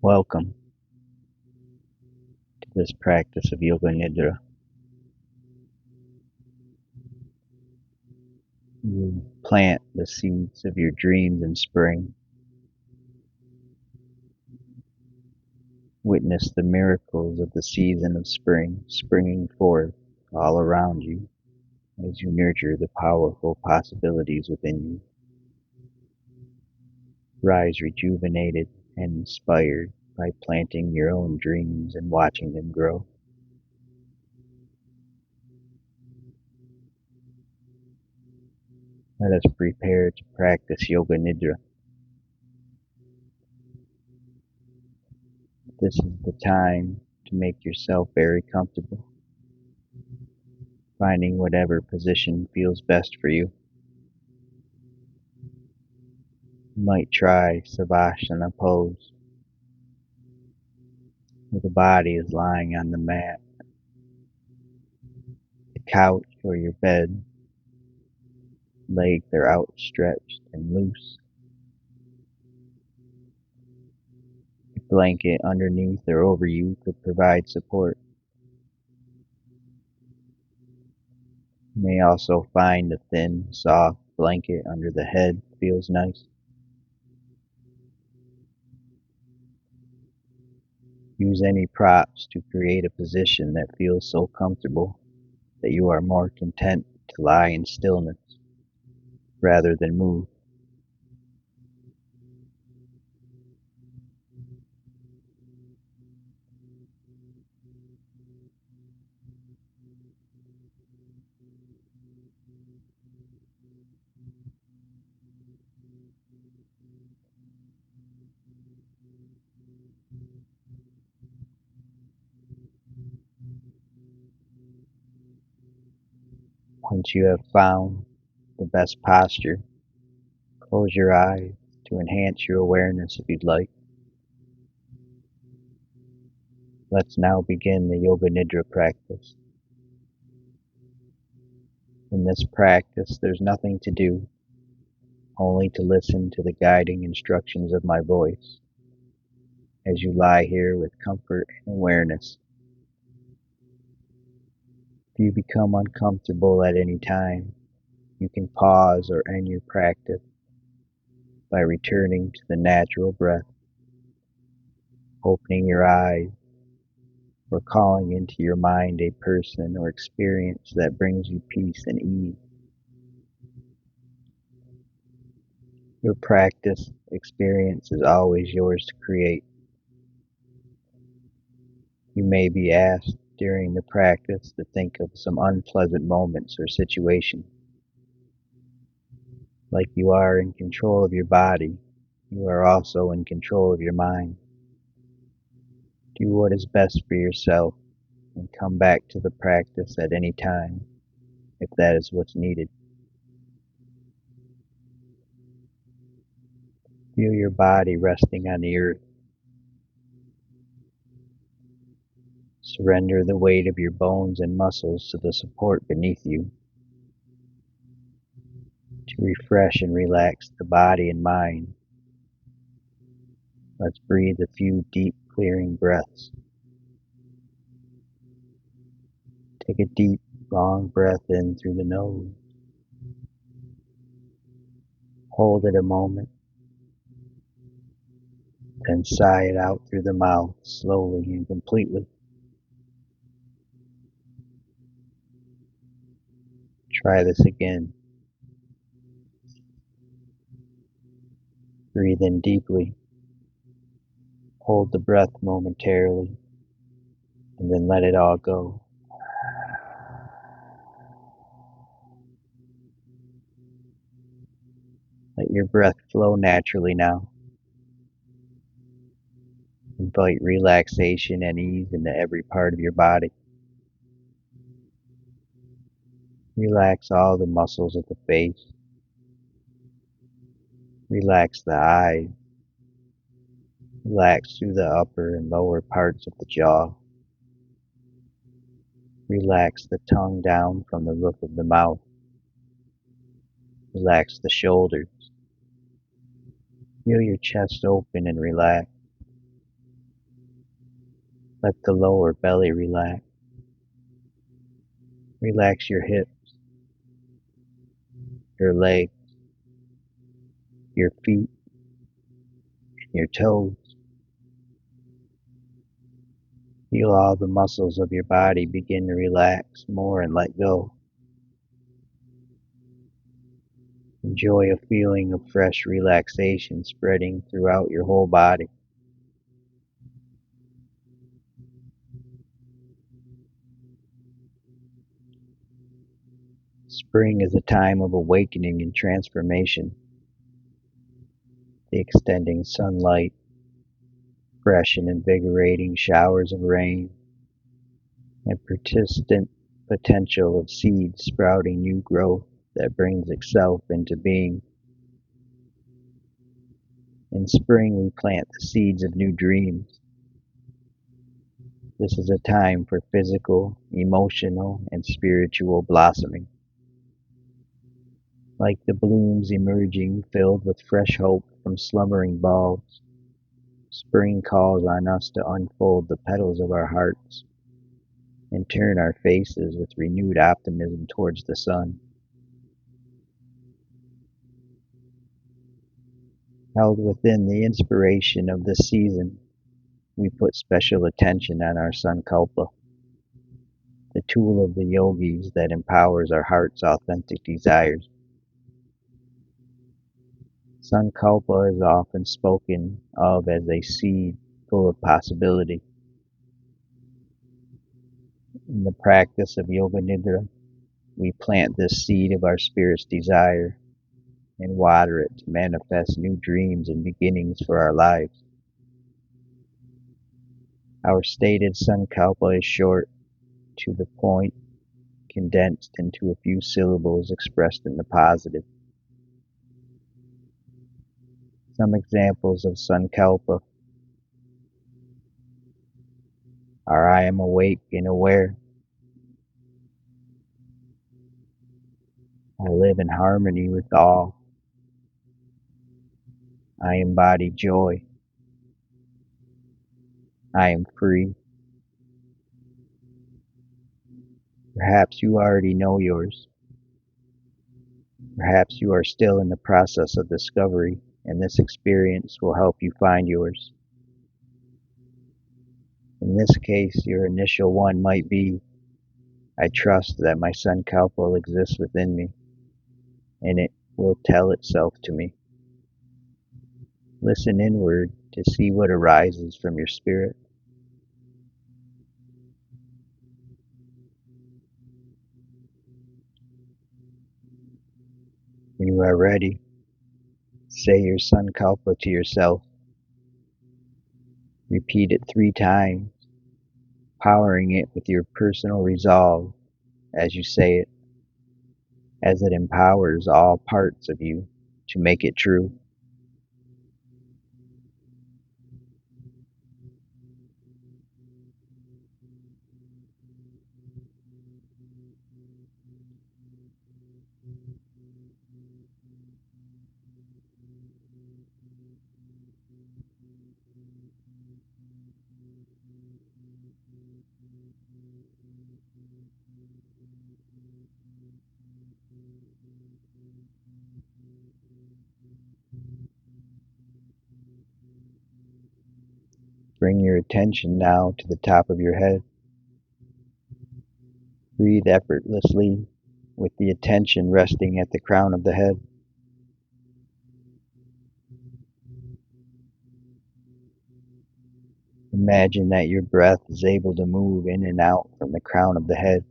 Welcome to this practice of Yoga Nidra. You plant the seeds of your dreams in spring. Witness the miracles of the season of spring springing forth all around you as you nurture the powerful possibilities within you. Rise rejuvenated and inspired by planting your own dreams and watching them grow. Let us prepare to practice Yoga Nidra. This is the time to make yourself very comfortable, finding whatever position feels best for you. You might try Savasana pose, where the body is lying on the mat, the couch, or your bed. Legs are outstretched and loose. A blanket underneath or over you could provide support. You may also find a thin, soft blanket under the head feels nice. Use any props to create a position that feels so comfortable that you are more content to lie in stillness rather than move. Once you have found the best posture, close your eyes to enhance your awareness if you'd like. Let's now begin the Yoga Nidra practice. In this practice, there's nothing to do, only to listen to the guiding instructions of my voice as you lie here with comfort and awareness. If you become uncomfortable at any time, you can pause or end your practice by returning to the natural breath, opening your eyes, or calling into your mind a person or experience that brings you peace and ease. Your practice experience is always yours to create. You may be asked during the practice to think of some unpleasant moments or situations. Like you are in control of your body, you are also in control of your mind. Do what is best for yourself and come back to the practice at any time if that is what's needed. Feel your body resting on the earth. Surrender the weight of your bones and muscles to the support beneath you. To refresh and relax the body and mind, let's breathe a few deep, clearing breaths. Take a deep, long breath in through the nose. Hold it a moment, then sigh it out through the mouth slowly and completely. Try this again. Breathe in deeply. Hold the breath momentarily, and then let it all go. Let your breath flow naturally now. Invite relaxation and ease into every part of your body. Relax all the muscles of the face. Relax the eyes. Relax through the upper and lower parts of the jaw. Relax the tongue down from the roof of the mouth. Relax the shoulders. Feel your chest open and relax. Let the lower belly relax. Relax your hips, your legs, your feet, your toes. Feel all the muscles of your body begin to relax more and let go. Enjoy a feeling of fresh relaxation spreading throughout your whole body. Spring is a time of awakening and transformation. The extending sunlight, fresh and invigorating showers of rain, and persistent potential of seeds sprouting new growth that brings itself into being. In spring, we plant the seeds of new dreams. This is a time for physical, emotional, and spiritual blossoming. Like the blooms emerging filled with fresh hope from slumbering bulbs, spring calls on us to unfold the petals of our hearts and turn our faces with renewed optimism towards the sun. Held within the inspiration of this season, we put special attention on our sankalpa, the tool of the yogis that empowers our heart's authentic desires. Sankalpa is often spoken of as a seed full of possibility. In the practice of Yoga Nidra, we plant this seed of our spirit's desire and water it to manifest new dreams and beginnings for our lives. Our stated sankalpa is short, to the point, condensed into a few syllables expressed in the positive. Some examples of sankalpa are: I am awake and aware. I live in harmony with all. I embody joy. I am free. Perhaps you already know yours. Perhaps you are still in the process of discovery, and this experience will help you find yours. In this case, your initial one might be, I trust that my sankalpa exists within me, and it will tell itself to me. Listen inward to see what arises from your spirit. When you are ready, say your sankalpa to yourself. Repeat it 3 times, powering it with your personal resolve as you say it, as it empowers all parts of you to make it true. Bring your attention now to the top of your head. Breathe effortlessly with the attention resting at the crown of the head. Imagine that your breath is able to move in and out from the crown of the head.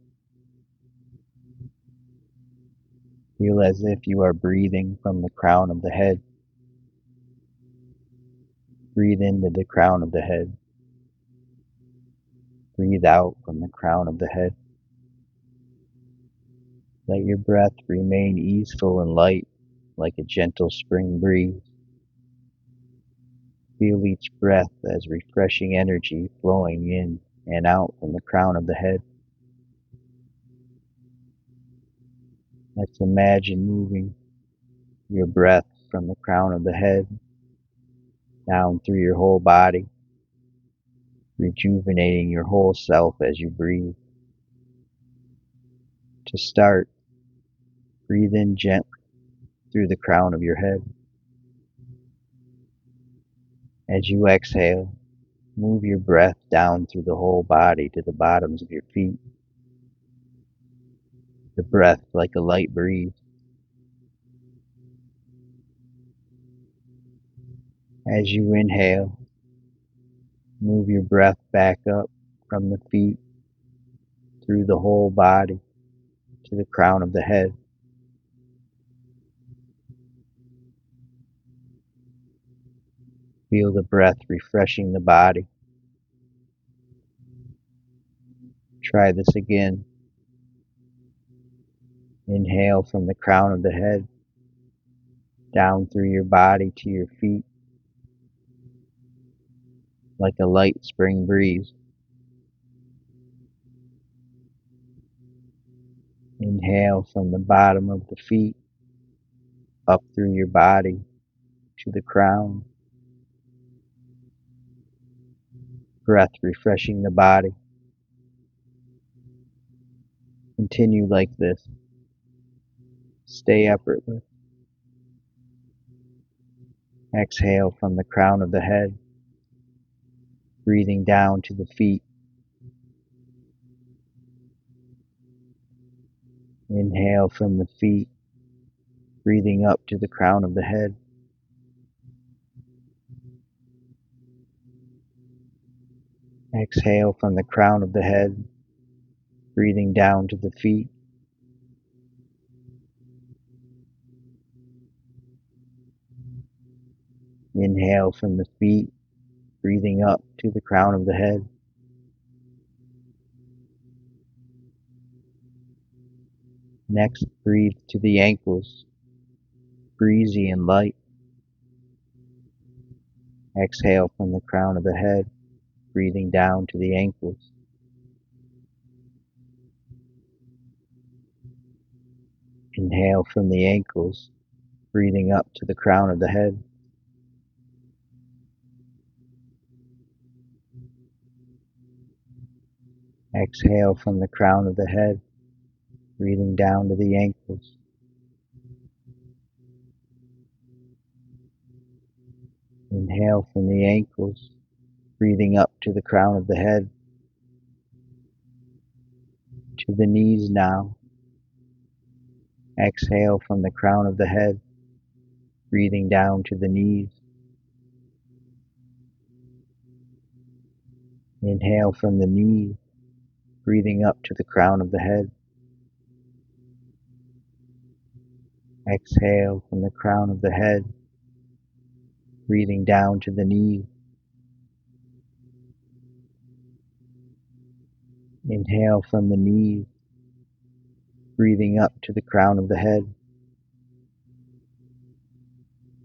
Feel as if you are breathing from the crown of the head. Breathe into the crown of the head. Breathe out from the crown of the head. Let your breath remain easeful and light, like a gentle spring breeze. Feel each breath as refreshing energy flowing in and out from the crown of the head. Let's imagine moving your breath from the crown of the head down through your whole body, rejuvenating your whole self as you breathe. To start, breathe in gently through the crown of your head. As you exhale, move your breath down through the whole body to the bottoms of your feet. The breath like a light breeze. As you inhale, move your breath back up from the feet through the whole body to the crown of the head. Feel the breath refreshing the body. Try this again. Inhale from the crown of the head, down through your body to your feet, like a light spring breeze. Inhale from the bottom of the feet, up through your body to the crown. Breath refreshing the body. Continue like this. Stay effortless. Exhale from the crown of the head, breathing down to the feet. Inhale from the feet, breathing up to the crown of the head. Exhale from the crown of the head, breathing down to the feet. Inhale from the feet, breathing up to the crown of the head. Next, breathe to the ankles, breezy and light. Exhale from the crown of the head, breathing down to the ankles. Inhale from the ankles, breathing up to the crown of the head. Exhale from the crown of the head, breathing down to the ankles. Inhale from the ankles, breathing up to the crown of the head. To the knees now. Exhale from the crown of the head, breathing down to the knees. Inhale from the knees, breathing up to the crown of the head. Exhale from the crown of the head, breathing down to the knees. Inhale from the knees, breathing up to the crown of the head.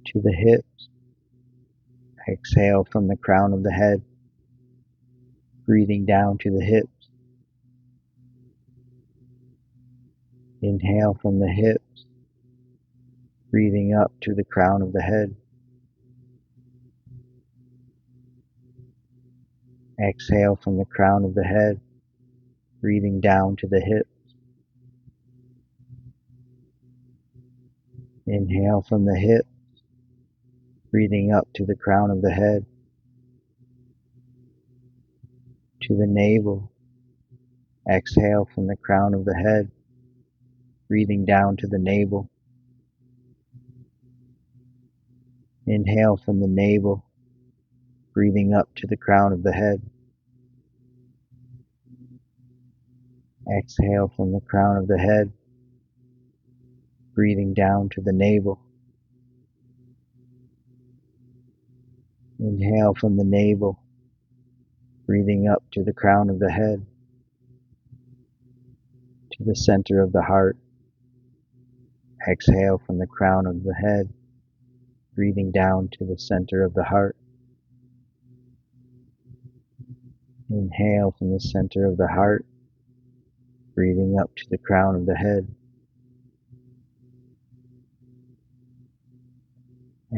To the hips. Exhale from the crown of the head, breathing down to the hips. Inhale from the hips, breathing up to the crown of the head. Exhale from the crown of the head, breathing down to the hips. Inhale from the hips, breathing up to the crown of the head. To the navel. Exhale from the crown of the head, breathing down to the navel. Inhale from the navel, breathing up to the crown of the head. Exhale from the crown of the head, breathing down to the navel. Inhale from the navel, breathing up to the crown of the head, to the center of the heart. Exhale from the crown of the head, breathing down to the center of the heart. Inhale from the center of the heart, breathing up to the crown of the head.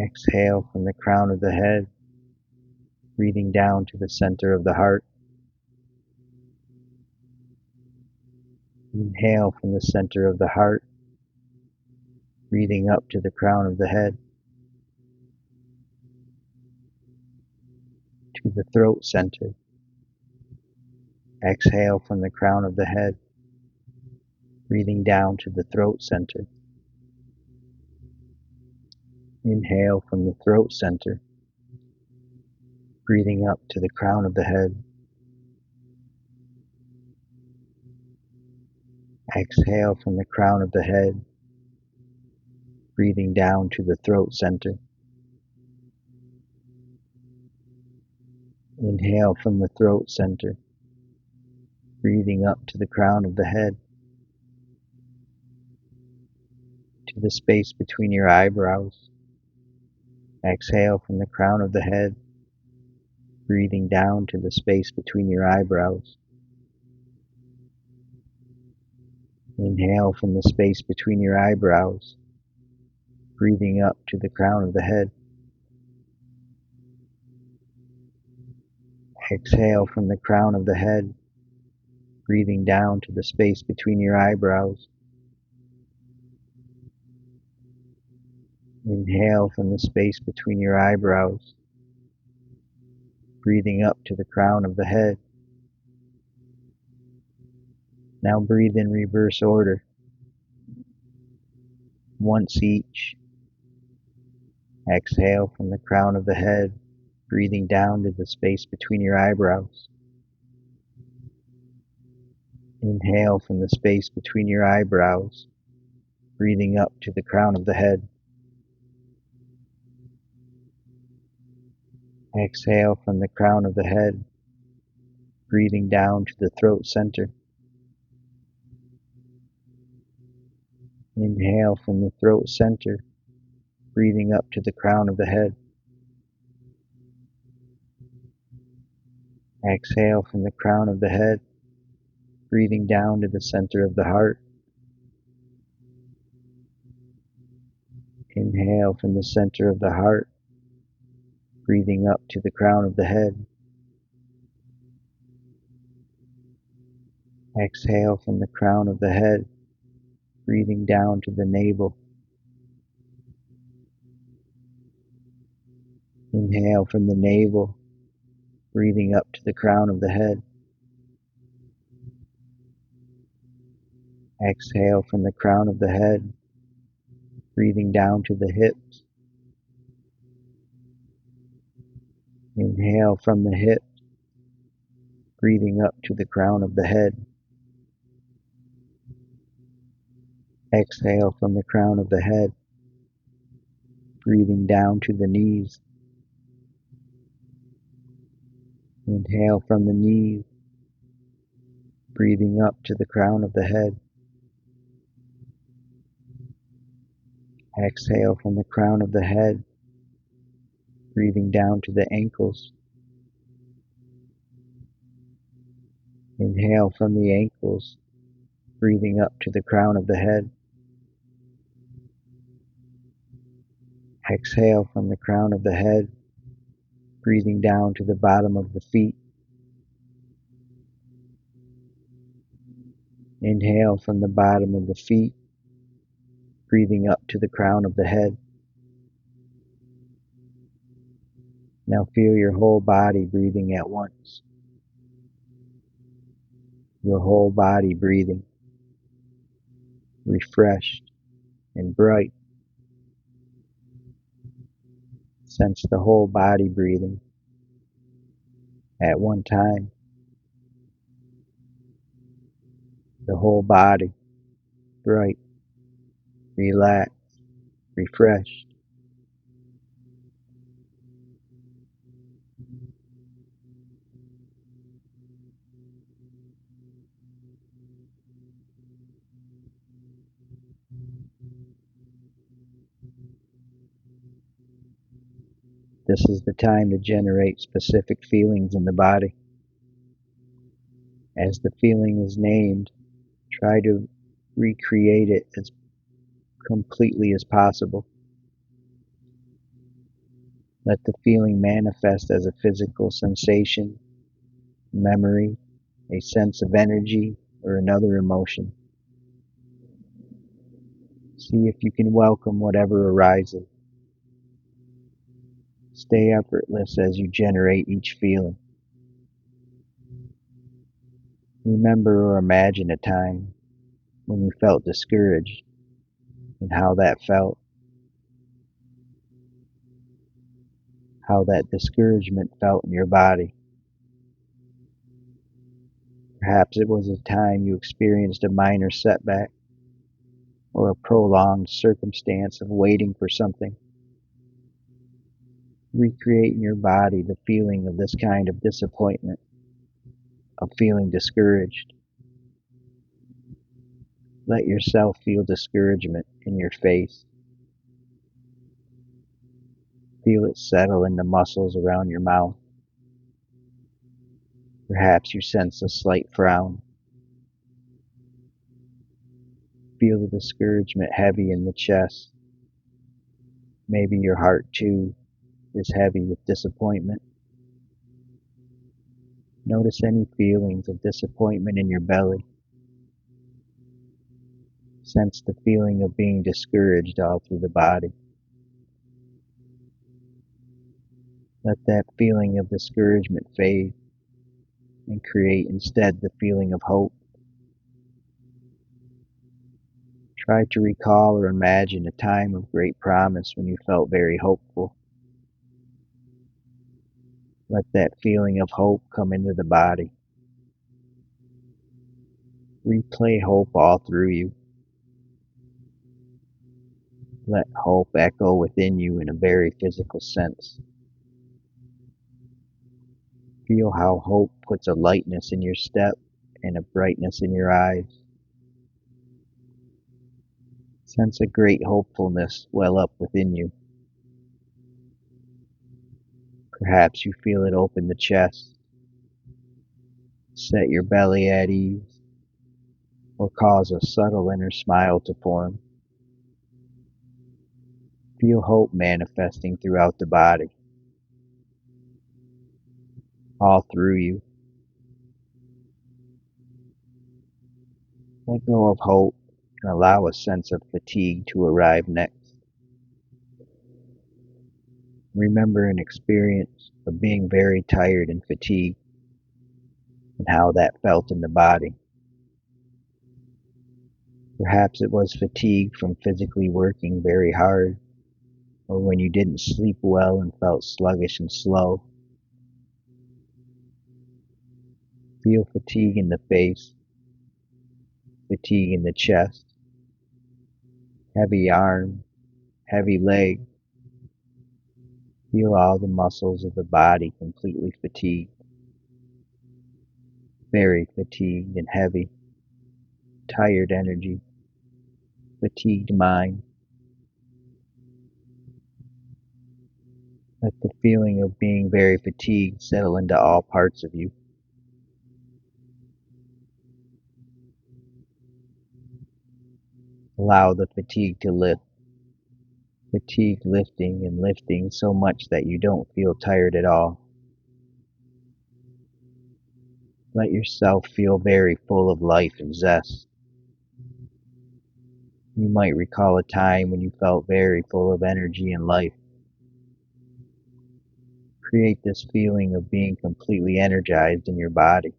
Exhale from the crown of the head, breathing down to the center of the heart. Inhale from the center of the heart, breathing up to the crown of the head, to the throat center. Exhale from the crown of the head, breathing down to the throat center. Inhale from the throat center, breathing up to the crown of the head. Exhale from the crown of the head, breathing down to the throat center. Inhale from the throat center, breathing up to the crown of the head, to the space between your eyebrows. Exhale from the crown of the head, breathing down to the space between your eyebrows. Inhale from the space between your eyebrows, breathing up to the crown of the head. Exhale from the crown of the head, breathing down to the space between your eyebrows. Inhale from the space between your eyebrows, breathing up to the crown of the head. Now breathe in reverse order, once each. Exhale from the crown of the head, breathing down to the space between your eyebrows. Inhale from the space between your eyebrows, breathing up to the crown of the head. Exhale from the crown of the head, breathing down to the throat center. Inhale from the throat center, breathing up to the crown of the head. Exhale from the crown of the head, breathing down to the center of the heart. Inhale from the center of the heart, breathing up to the crown of the head. Exhale from the crown of the head, breathing down to the navel. Inhale from the navel, breathing up to the crown of the head. Exhale from the crown of the head, breathing down to the hips. Inhale from the hips, breathing up to the crown of the head. Exhale from the crown of the head, breathing down to the knees. Inhale from the knees, breathing up to the crown of the head. Exhale from the crown of the head, breathing down to the ankles. Inhale from the ankles, breathing up to the crown of the head. Exhale from the crown of the head, breathing down to the bottom of the feet. Inhale from the bottom of the feet, breathing up to the crown of the head. Now feel your whole body breathing at once. Your whole body breathing, refreshed and bright. Sense the whole body breathing at one time. The whole body, bright, relaxed, refreshed. This is the time to generate specific feelings in the body. As the feeling is named, try to recreate it as completely as possible. Let the feeling manifest as a physical sensation, memory, a sense of energy, or another emotion. See if you can welcome whatever arises. Stay effortless as you generate each feeling. Remember or imagine a time when you felt discouraged and how that felt, how that discouragement felt in your body. Perhaps it was a time you experienced a minor setback or a prolonged circumstance of waiting for something. Recreate in your body the feeling of this kind of disappointment, of feeling discouraged. Let yourself feel discouragement in your face. Feel it settle in the muscles around your mouth. Perhaps you sense a slight frown. Feel the discouragement heavy in the chest. Maybe your heart, too, is heavy with disappointment. Notice any feelings of disappointment in your belly. Sense the feeling of being discouraged all through the body. Let that feeling of discouragement fade and create instead the feeling of hope. Try to recall or imagine a time of great promise when you felt very hopeful. Let that feeling of hope come into the body. Replay hope all through you. Let hope echo within you in a very physical sense. Feel how hope puts a lightness in your step and a brightness in your eyes. Sense a great hopefulness well up within you. Perhaps you feel it open the chest, set your belly at ease, or cause a subtle inner smile to form. Feel hope manifesting throughout the body, all through you. Let go of hope and allow a sense of fatigue to arrive next. Remember an experience of being very tired and fatigued and how that felt in the body. Perhaps it was fatigue from physically working very hard, or when you didn't sleep well and felt sluggish and slow. Feel fatigue in the face, fatigue in the chest, heavy arm, heavy leg. Feel all the muscles of the body completely fatigued, very fatigued and heavy, tired energy, fatigued mind. Let the feeling of being very fatigued settle into all parts of you. Allow the fatigue to lift, fatigue lifting and lifting so much that you don't feel tired at all. Let yourself feel very full of life and zest. You might recall a time when you felt very full of energy and life. Create this feeling of being completely energized in your body.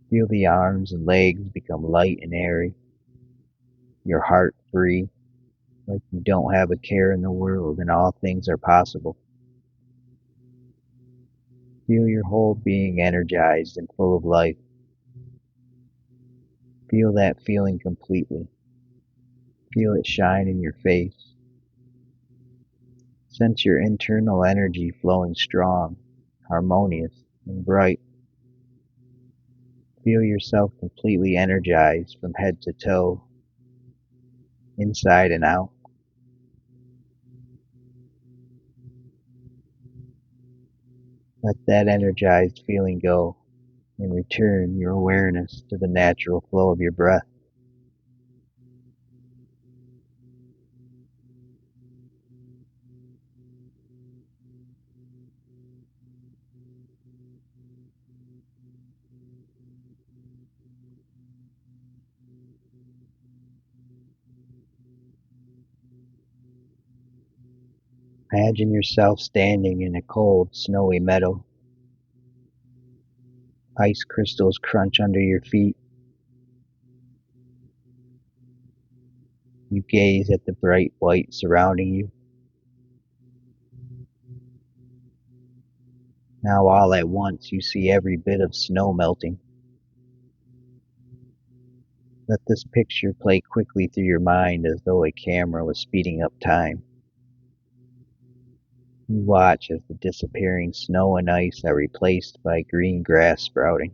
Feel the arms and legs become light and airy, your heart free, like you don't have a care in the world and all things are possible. Feel your whole being energized and full of life. Feel that feeling completely. Feel it shine in your face. Sense your internal energy flowing strong, harmonious, and bright. Feel yourself completely energized from head to toe, inside and out. Let that energized feeling go and return your awareness to the natural flow of your breath. Imagine yourself standing in a cold, snowy meadow. Ice crystals crunch under your feet. You gaze at the bright white surrounding you. Now all at once you see every bit of snow melting. Let this picture play quickly through your mind as though a camera was speeding up time. You watch as the disappearing snow and ice are replaced by green grass sprouting.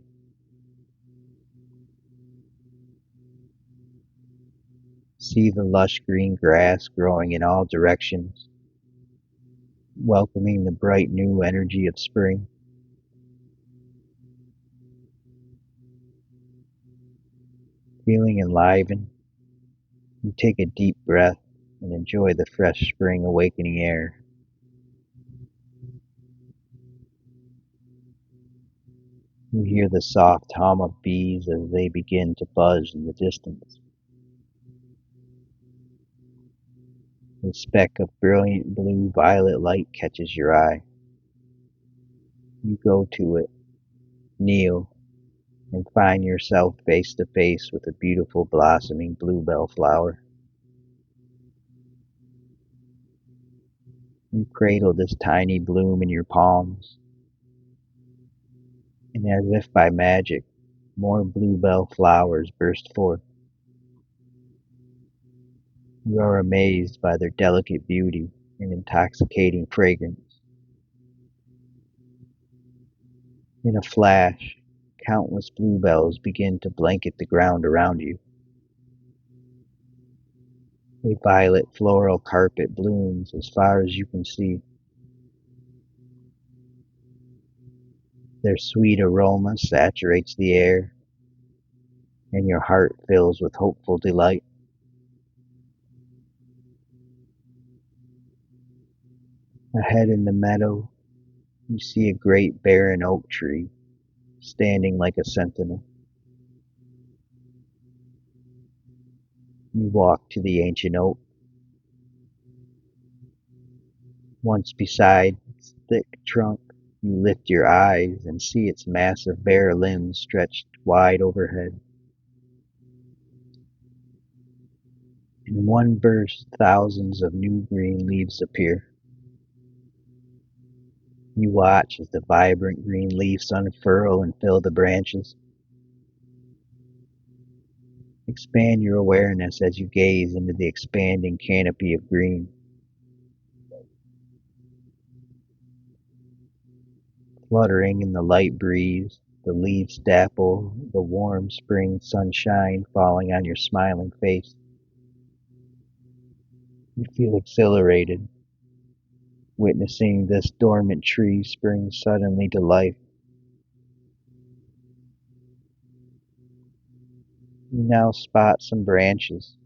See the lush green grass growing in all directions, welcoming the bright new energy of spring. Feeling enlivened, you take a deep breath and enjoy the fresh spring awakening air. You hear the soft hum of bees as they begin to buzz in the distance. A speck of brilliant blue-violet light catches your eye. You go to it, kneel, and find yourself face to face with a beautiful blossoming bluebell flower. You cradle this tiny bloom in your palms, and as if by magic, more bluebell flowers burst forth. You are amazed by their delicate beauty and intoxicating fragrance. In a flash, countless bluebells begin to blanket the ground around you. A violet floral carpet blooms as far as you can see. Their sweet aroma saturates the air, and your heart fills with hopeful delight. Ahead in the meadow, you see a great barren oak tree standing like a sentinel. You walk to the ancient oak. Once beside its thick trunk, you lift your eyes and see its massive bare limbs stretched wide overhead. In one burst, thousands of new green leaves appear. You watch as the vibrant green leaves unfurl and fill the branches. Expand your awareness as you gaze into the expanding canopy of green. Fluttering in the light breeze, the leaves dapple the warm spring sunshine falling on your smiling face. You feel exhilarated, witnessing this dormant tree spring suddenly to life. You now spot some branches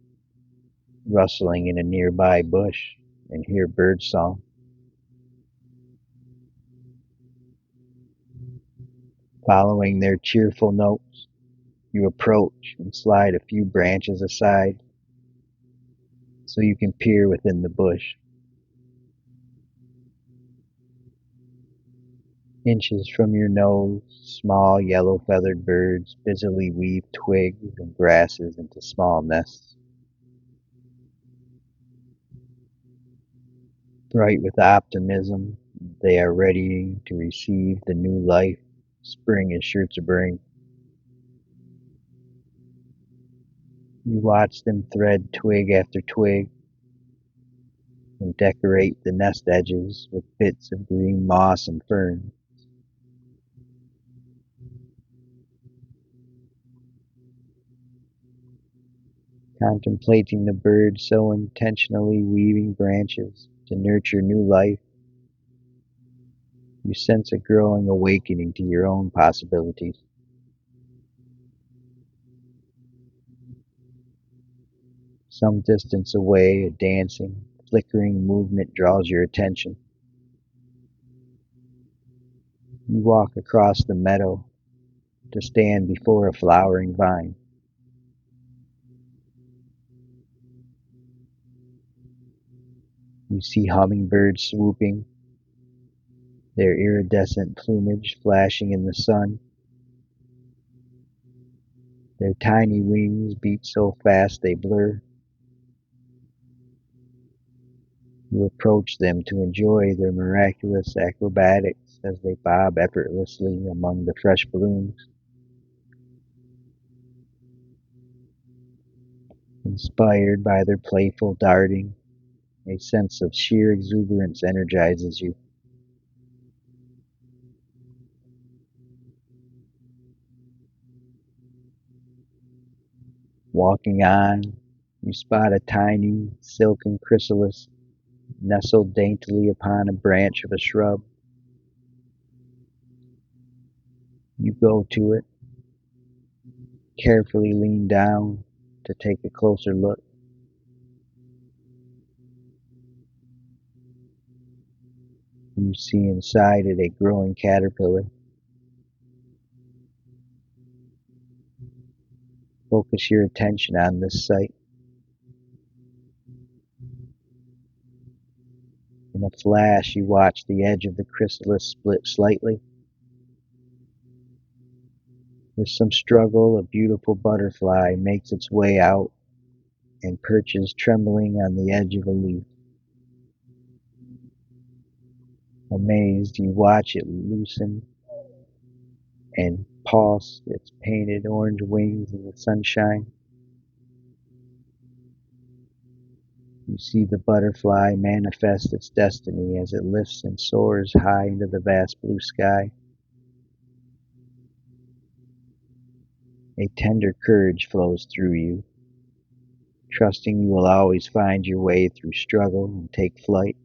rustling in a nearby bush and hear birdsong. Following their cheerful notes, you approach and slide a few branches aside so you can peer within the bush. Inches from your nose, small yellow-feathered birds busily weave twigs and grasses into small nests. Bright with optimism, they are ready to receive the new life spring is sure to bring. You watch them thread twig after twig and decorate the nest edges with bits of green moss and fern. Contemplating the birds so intentionally weaving branches to nurture new life, you sense a growing awakening to your own possibilities. Some distance away, a dancing, flickering movement draws your attention. You walk across the meadow to stand before a flowering vine. You see hummingbirds swooping, their iridescent plumage flashing in the sun. Their tiny wings beat so fast they blur. You approach them to enjoy their miraculous acrobatics as they bob effortlessly among the fresh blooms. Inspired by their playful darting, a sense of sheer exuberance energizes you. Walking on, you spot a tiny, silken chrysalis nestled daintily upon a branch of a shrub. You go to it, carefully lean down to take a closer look. You see inside it a growing caterpillar. Focus your attention on this sight. In a flash, you watch the edge of the chrysalis split slightly. With some struggle, a beautiful butterfly makes its way out and perches trembling on the edge of a leaf. Amazed, you watch it loosen and pulse its painted orange wings in the sunshine. You see the butterfly manifest its destiny as it lifts and soars high into the vast blue sky. A tender courage flows through you, trusting you will always find your way through struggle and take flight.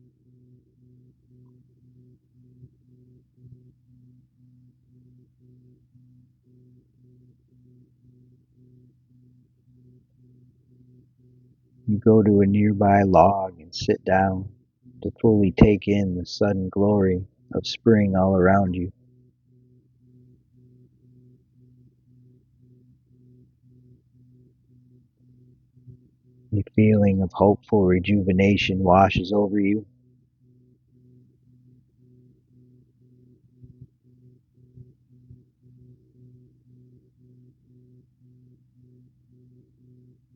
You go to a nearby log and sit down to fully take in the sudden glory of spring all around you. A feeling of hopeful rejuvenation washes over you.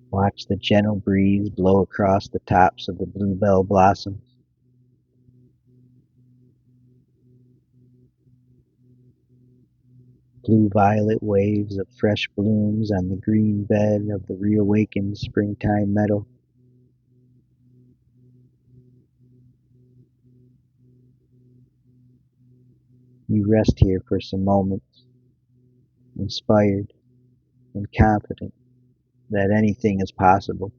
Watch the gentle breeze blow across the tops of the bluebell blossoms. Blue-violet waves of fresh blooms on the green bed of the reawakened springtime meadow. You rest here for some moments, inspired and confident that anything is possible.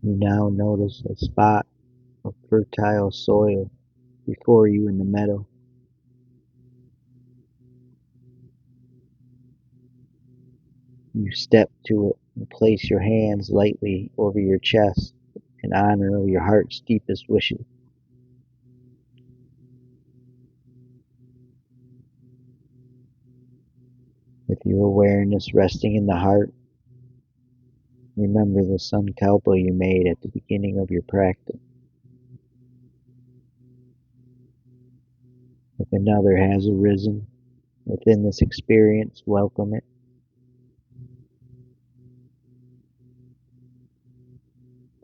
You now notice a spot of fertile soil before you in the meadow. You step to it and place your hands lightly over your chest in honor of your heart's deepest wishes. With your awareness resting in the heart, remember the sankalpa you made at the beginning of your practice. If another has arisen within this experience, welcome it.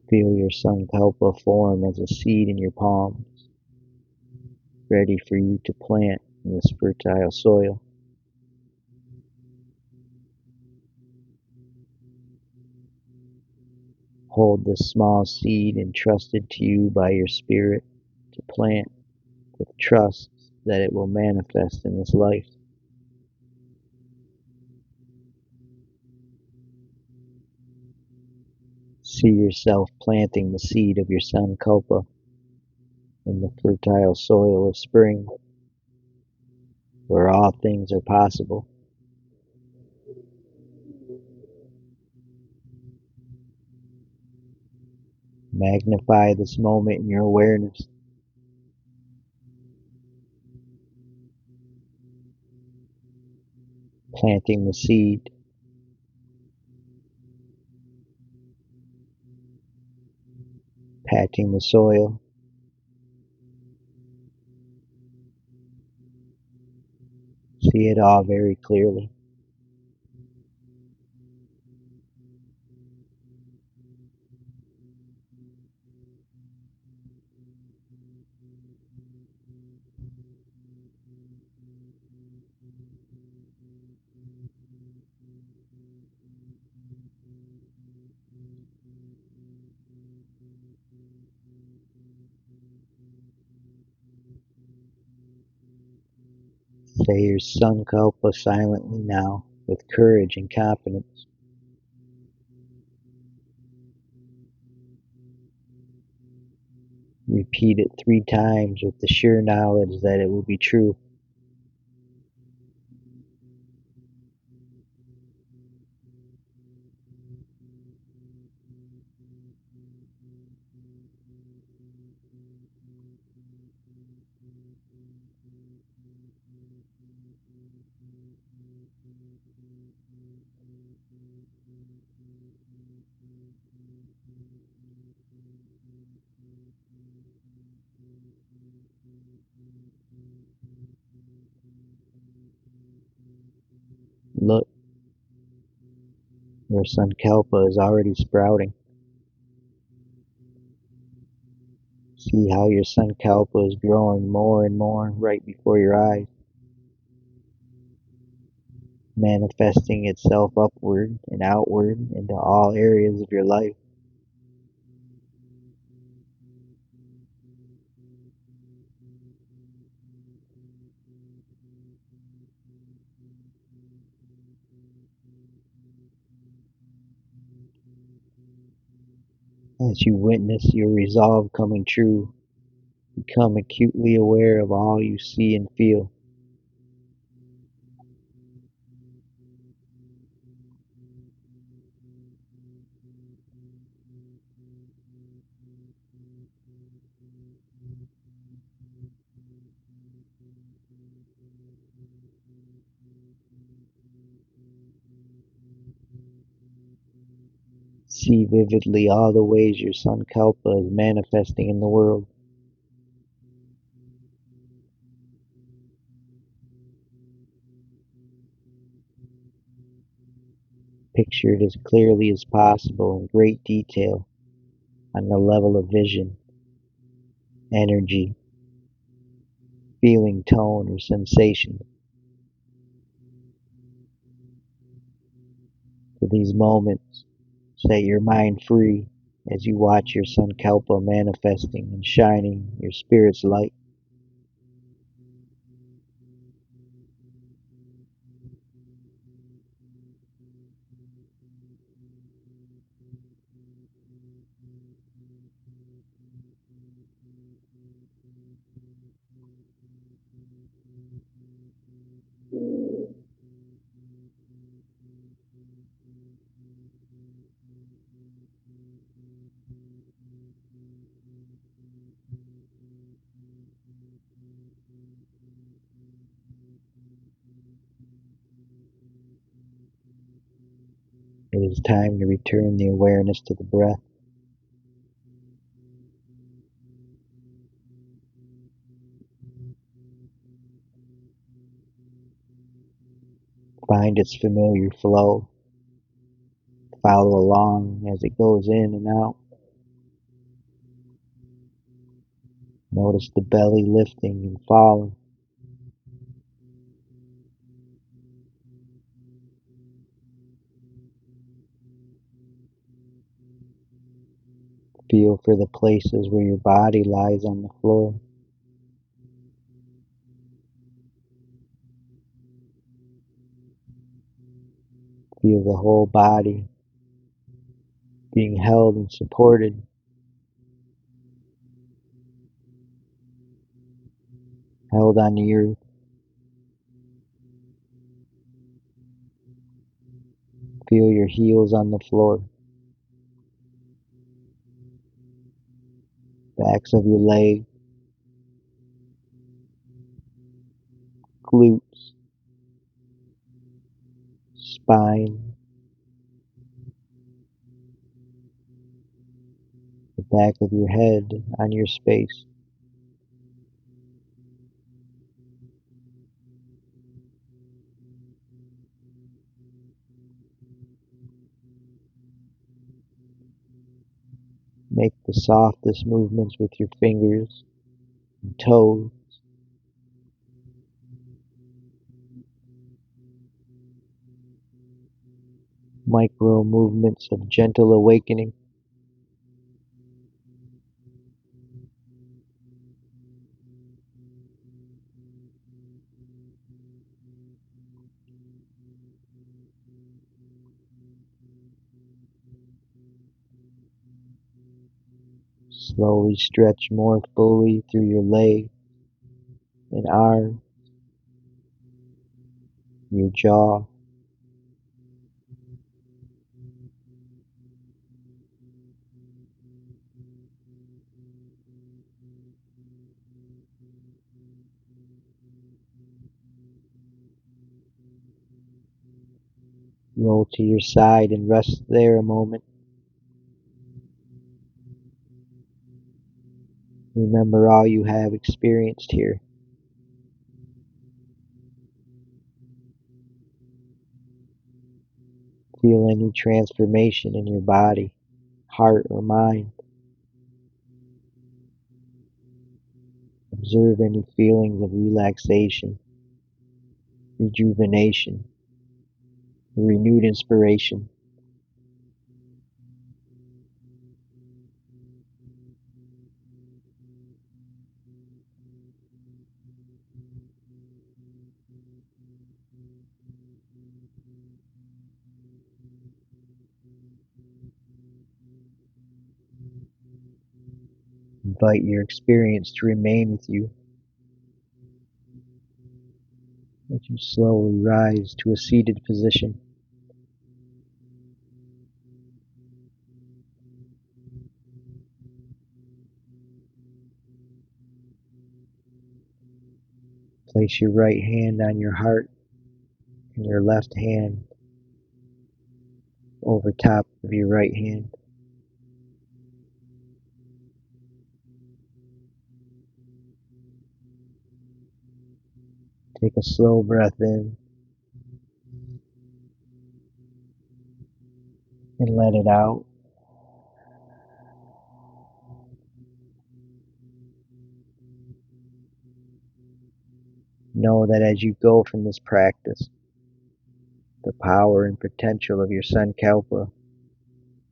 Feel your sankalpa form as a seed in your palms, ready for you to plant in this fertile soil. Hold this small seed entrusted to you by your spirit to plant with trust that it will manifest in this life. See yourself planting the seed of your sankalpa in the fertile soil of spring, where all things are possible. Magnify this moment in your awareness, planting the seed, patching the soil. See it all very clearly. Say your sankalpa silently now with courage and confidence. Repeat it 3 times with the sure knowledge that it will be true. Look, your sankalpa is already sprouting. See how your sankalpa is growing more and more right before your eyes, manifesting itself upward and outward into all areas of your life. As you witness your resolve coming true, become acutely aware of all you see and feel. See vividly all the ways your sankalpa is manifesting in the world. Picture it as clearly as possible in great detail on the level of vision, energy, feeling, tone, or sensation. For these moments, set your mind free as you watch your sankalpa manifesting and shining your spirit's light. It is time to return the awareness to the breath. Find its familiar flow. Follow along as it goes in and out. Notice the belly lifting and falling. Feel for the places where your body lies on the floor. Feel the whole body being held and supported, held on the earth. Feel your heels on the floor, backs of your legs, glutes, spine, the back of your head on your space. Make the softest movements with your fingers and toes. Micro movements of gentle awakening. Slowly stretch more fully through your legs and arms, your jaw. Roll to your side and rest there a moment. Remember all you have experienced here. Feel any transformation in your body, heart, or mind. Observe any feelings of relaxation, rejuvenation, renewed inspiration. Invite your experience to remain with you as you slowly rise to a seated position. Place your right hand on your heart and your left hand over top of your right hand. Take a slow breath in and let it out. Know that as you go from this practice, the power and potential of your Sankalpa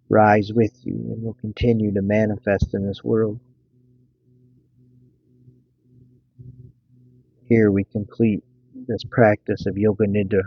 rise with you and will continue to manifest in this world. Here we complete this practice of Yoga Nidra.